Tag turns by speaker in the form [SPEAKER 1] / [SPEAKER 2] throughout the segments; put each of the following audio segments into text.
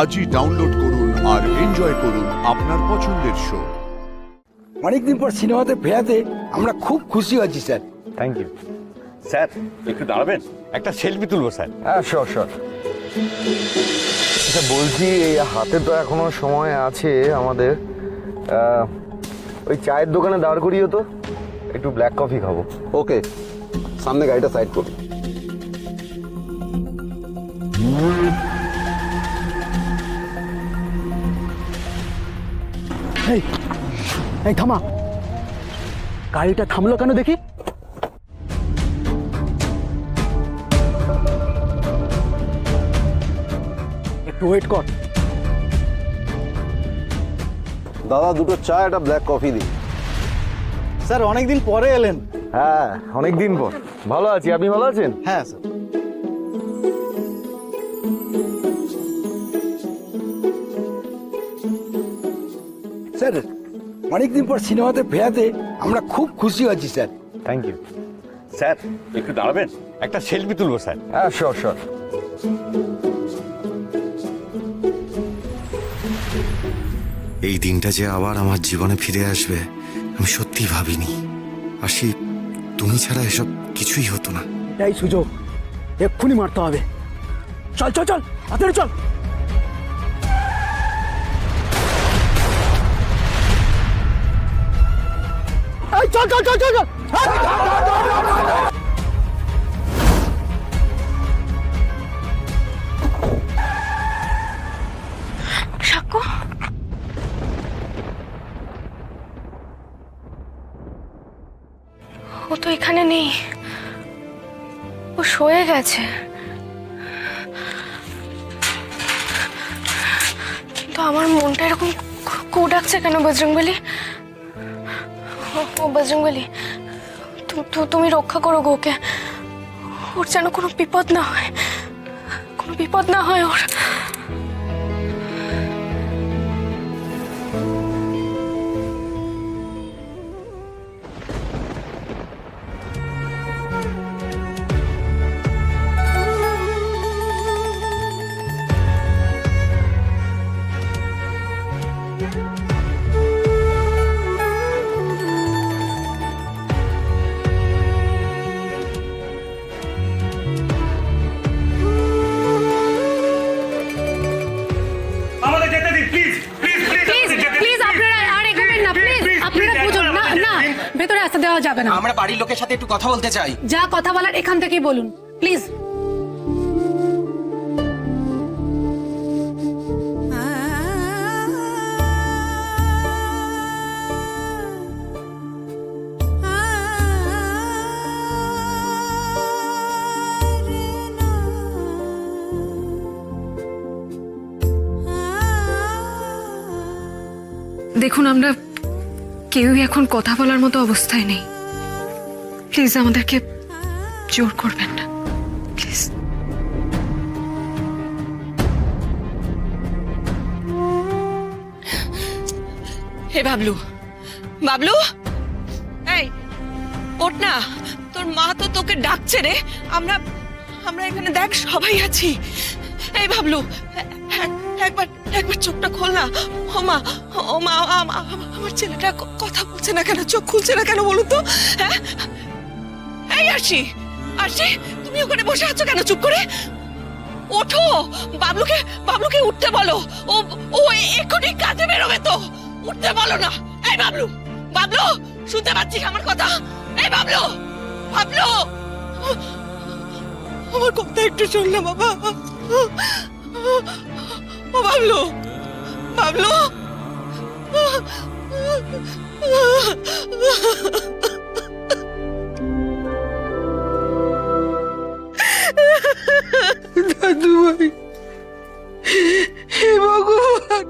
[SPEAKER 1] আজই ডাউনলোড করুন আর এনজয় করুন আপনার পছন্দের শো।
[SPEAKER 2] অনেকদিন পর সিনেমাতে ফেরাতে আমরা খুব খুশি হয়েছি স্যার।
[SPEAKER 3] Thank you sir. একটু দাঁড়াবেন, একটা সেলফি তুলবো স্যার।
[SPEAKER 4] হ্যাঁ শিওর শিওর। আচ্ছা বলছি, এই হাতে তো এখনো সময় আছে আমাদের, ওই চায়ের দোকানে দাঁড় করিও তো, একটু ব্ল্যাক কফি খাবো।
[SPEAKER 5] ওকে, সামনে গাড়িটা সাইড করুন।
[SPEAKER 2] এই থামা, গাড়িটা থামলো কেন দেখি? একটু ওয়েট কর।
[SPEAKER 5] দাদা দুটো চা, একটা ব্ল্যাক কফি দিন।
[SPEAKER 2] স্যার অনেকদিন পরে এলেন।
[SPEAKER 4] হ্যাঁ অনেক দিন পর। ভালো আছি, আপনি ভালো আছেন?
[SPEAKER 2] হ্যাঁ স্যার। স্যার অনেকদিন পর সিনেমাতে ফেরাতে আমরা খুব খুশি হয়েছি স্যার।
[SPEAKER 4] থ্যাংক ইউ
[SPEAKER 3] স্যার একটু দাঁড়াবেন, একটা সেলফি তুলবো স্যার।
[SPEAKER 4] হ্যাঁ শিওর শিওর।
[SPEAKER 6] এই দিনটা যে আবার আমার জীবনে ফিরে আসবে আমি সত্যিই ভাবিনি। আশি, তুমি ছাড়া এসব কিছুই হতো না।
[SPEAKER 2] এই সুযোগ এক্ষুনি মারতে হবে। চল চল চল, তাড়াতাড়ি চল। এই চল চল চল চল চল।
[SPEAKER 7] সাক্ষ্য, ও তো এখানে নেই, ও সয়ে গেছে। কিন্তু আমার মনটা এরকম কু ডাকছে কেন বজরংবলী? ও বজরংবলী, তুমি রক্ষা করো গো ওকে। ওর যেন কোনো বিপদ না হয়, কোনো বিপদ না হয় ওর।
[SPEAKER 8] দেওয়া যাবে না।
[SPEAKER 9] আমরা বাড়ির লোকের সাথে একটু কথা বলতে চাই।
[SPEAKER 8] যা কথা বলার এখান থেকেই বলুন প্লিজ।
[SPEAKER 7] দেখুন, আমরা কেউই এখন কথা বলার মতো অবস্থায় নেই। প্লিজ আমাদেরকে জোর করবেন না, প্লিজ।
[SPEAKER 10] হে বাবলু, বাবলু, এই ওঠ না, তোর মা তো তোকে ডাকছে রে। আমরা এখানে দেখ সবাই আছি। এই বাবলু, একবার চোখটা খোল না। ও মা, আমার ছেলেটা কথা বলছে না কেন, চোখ খুলছে না কেন বলুন তো? হ্যাঁ, এই আরশি, তুমি ওখানে বসে আছো কেন চুপ করে? ওঠো, বাবলুকে উঠতে বলো। ও এক্ষুনি কাজে বেরোবে তো, উঠতে বলো না। এই বাবলু, শুনতে পাচ্ছিস আমার কথা? এই বাবলু, আমার কথা একটু শোন না বাবা। ও বাবলু,
[SPEAKER 2] দাদু ভাই, হে ভগবান,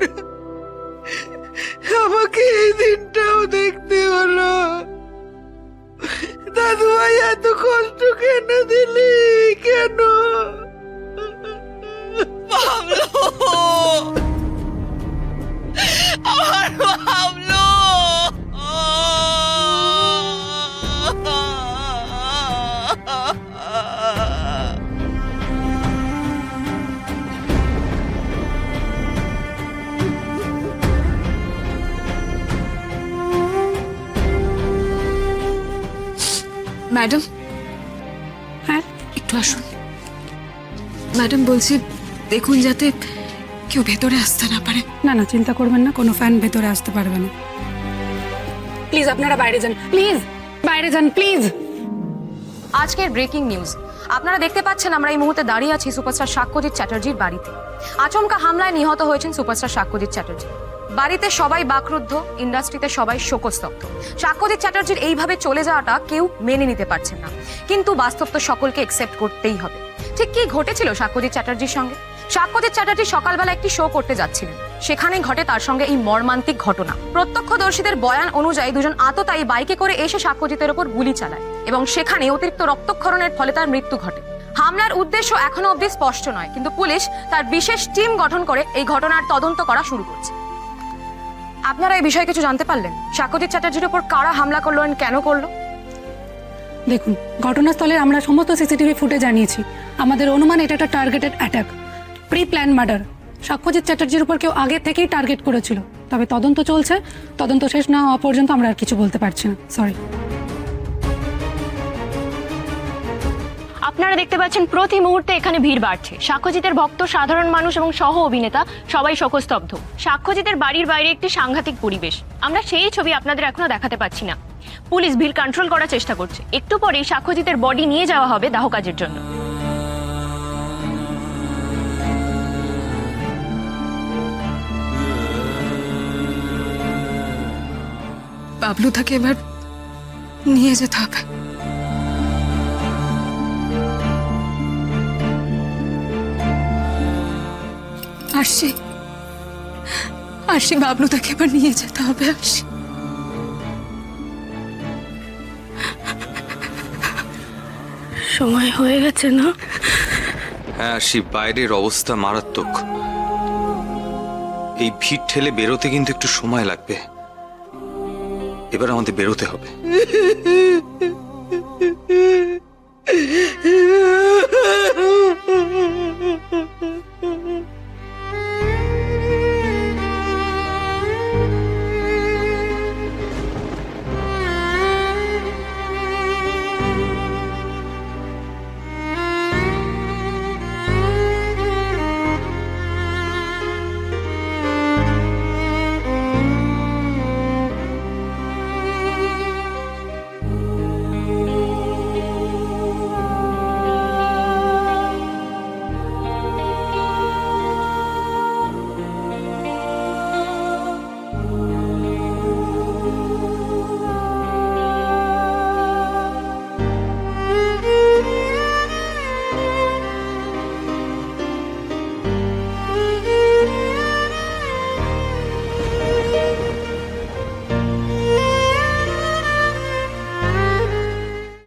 [SPEAKER 2] আমাকে এই দিনটাও দেখতে হলো। দাদু ভাই এত কষ্ট কেন দিলি, কেন?
[SPEAKER 10] বাবলু, আমার বাবলু।
[SPEAKER 7] ম্যাডাম
[SPEAKER 8] হ্যাঁ
[SPEAKER 7] একটু আসুন। ম্যাডাম বলছি দেখুন যাতে কেউ ভেতরে আসতে না পারে।
[SPEAKER 8] না না চিন্তা করবেন না, কোনো ফ্যান ভেতরে আসতে পারবে না। প্লিজ আপনারা বাইরে যান, প্লিজ বাইরে যান প্লিজ।
[SPEAKER 11] আজকের ব্রেকিং নিউজ আপনারা দেখতে পাচ্ছেন, আমরা এই মুহূর্তে দাঁড়িয়ে আছি সুপারস্টার সাক্ষ্যজিৎ চ্যাটার্জির বাড়িতে। আচমকা হামলায় নিহত হয়েছেন সুপারস্টার সাক্ষ্যজিৎ চ্যাটার্জি। বাড়িতে সবাই বাকরুদ্ধ, ইন্ডাস্ট্রিতে সবাই শোকস্তব্ধ। সাক্ষ্যজিৎ চ্যাটার্জির এইভাবে চলে যাওয়াটা কেউ মেনে নিতে পারছেন না, কিন্তু বাস্তব তো সকলকে একসেপ্ট করতেই হবে। ঠিক কি ঘটেছিল সাক্ষ্যজিৎ চ্যাটার্জির সঙ্গে? সাক্ষ্যজিৎ চ্যাটার্জি সকালবেলা একটি শো করতে যাচ্ছিলেন, সেখানেই ঘটে তার সঙ্গে এই মর্মান্তিক ঘটনা। প্রত্যক্ষদর্শীদের বয়ান অনুযায়ী দুজন আততায়ী বাইকে করে এসে সাক্ষ্যজিতের ওপর গুলি চালায় এবং সেখানে অতিরিক্ত রক্তক্ষরণের ফলে তার মৃত্যু ঘটে। হামলার উদ্দেশ্য এখনো অবধি স্পষ্ট নয়, কিন্তু পুলিশ তার বিশেষ টিম গঠন করে এই ঘটনার তদন্ত করা শুরু করছে। আপনারা এই বিষয়ে কিছু জানতে পারলেন? সাক্ষ্যজিৎ চ্যাটার্জির উপর কারা হামলা করলো, কেন করলো?
[SPEAKER 8] দেখুন, ঘটনাস্থলে আমরা সমস্ত সিসিটিভি ফুটেজ জানিয়েছি। আমাদের অনুমান এটা একটা targeted attack, pre plan murder. Sakshyajit চ্যাটার্জির উপর কেউ আগে থেকেই টার্গেট করেছিল, তবে তদন্ত চলছে। তদন্ত শেষ না হওয়া পর্যন্ত আমরা আর কিছু বলতে পারছি না, সরি।
[SPEAKER 11] আপনারা দেখতে পাচ্ছেন প্রতি মুহূর্তে এখানে ভিড় বাড়ছে। সাক্ষ্যজিতের ভক্ত, সাধারণ মানুষ এবং সহ অভিনেতা সবাই শোকস্তব্ধ। সাক্ষ্যজিতের বাড়ির বাইরে একটি সাংঘাতিক পরিবেশ। আমরা সেই ছবি আপনাদের এখনো দেখাতে পাচ্ছি না। পুলিশ ভিড় কন্ট্রোল করার চেষ্টা করছে। একটু পরেই সাক্ষ্যজিতের বডি নিয়ে যাওয়া হবে দাহ কাজের জন্য।
[SPEAKER 7] বাবলু তাকে এবার নিয়ে যেতে হবে। আসছি আসছি, বাবলু তাকে এবার নিয়ে যেতে হবে। আসছি।
[SPEAKER 8] সময় হয়ে গেছে না?
[SPEAKER 6] হ্যাঁ আসি, বাইরের অবস্থা মারাত্মক। এই ভিড় ঠেলে বেরোতে কিন্তু একটু সময় লাগবে। এবার আমাদের বেরোতে হবে।